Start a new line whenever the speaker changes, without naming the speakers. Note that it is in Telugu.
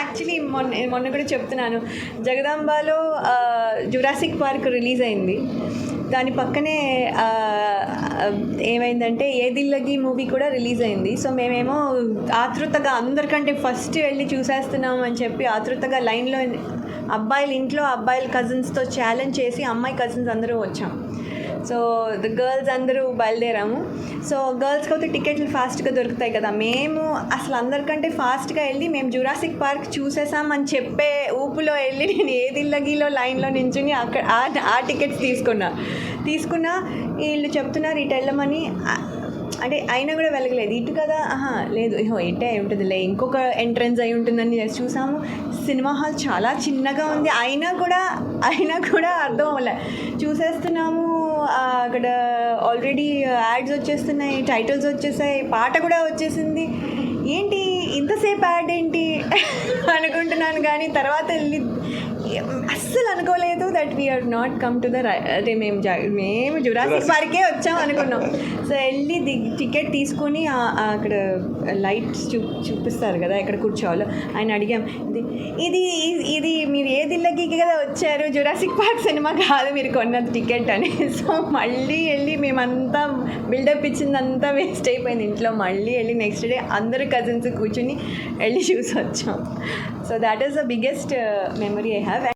యాక్చువల్లీ మొన్న కూడా చెప్తున్నాను, జగదాంబలో జురాసిక్ పార్క్ రిలీజ్ అయింది. దాని పక్కనే ఏమైందంటే ఏ దిల్లగి మూవీ కూడా రిలీజ్ అయింది. సో మేమేమో ఆతృతగా అందరికంటే ఫస్ట్ వెళ్ళి చూసేస్తున్నాం అని చెప్పి ఆతృతగా లైన్లో అబ్బాయిల ఇంట్లో అబ్బాయిల కజిన్స్తో ఛాలెంజ్ చేసి అమ్మాయి కజిన్స్ అందరూ వచ్చాం. సో ద గర్ల్స్ అందరూ బయలుదేరాము. సో గర్ల్స్కి అయితే టికెట్లు ఫాస్ట్గా దొరుకుతాయి కదా, మేము అసలు అందరికంటే ఫాస్ట్గా వెళ్ళి మేము జురాసిక్ పార్క్ చూసేసామని చెప్పే ఊపులో వెళ్ళి నేను ఏ దిల్లగిలో లైన్లో నించుని అక్కడ ఆ టికెట్స్ తీసుకున్నా. వీళ్ళు చెప్తున్నారు ఇటు వెళ్ళమని, అంటే అయినా కూడా వెలగలేదు. ఇటు కదా, లేదు ఇటే అయి ఉంటుందిలే, ఇంకొక ఎంట్రన్స్ అయి ఉంటుందని చూసాము. సినిమా హాల్ చాలా చిన్నగా ఉంది, అయినా కూడా అర్థం అవ్వలే. చూసేస్తున్నాము, అక్కడ ఆల్రెడీ యాడ్స్ వచ్చేస్తున్నాయి, టైటిల్స్ వచ్చేసాయి, పాట కూడా వచ్చేసింది. ఏంటి ఇంతసేపు యాడ్ ఏంటి అనుకుంటున్నాను. కానీ తర్వాత వెళ్ళి అస్సలు అనుకోలేదు that we are not come to the అదే మేము జురాసిక్ పార్కే వచ్చాం అనుకున్నాం. సో వెళ్ళి టికెట్ తీసుకొని అక్కడ లైట్స్ చూపిస్తారు కదా ఎక్కడ కూర్చోవాలో, ఆయన అడిగాం, ఇది మీరు ఏ దిల్లకి కదా వచ్చారు, జురాసిక్ పార్క్ సినిమా కాదు మీరు కొన్నది టికెట్ అని. సో మళ్ళీ వెళ్ళి మేమంతా బిల్డప్ ఇచ్చిందంతా వేస్ట్ అయిపోయింది. ఇంట్లో మళ్ళీ వెళ్ళి నెక్స్ట్ డే అందరు కజిన్స్ కూర్చుని వెళ్ళి చూసి వచ్చాం. So that is the biggest memory I have.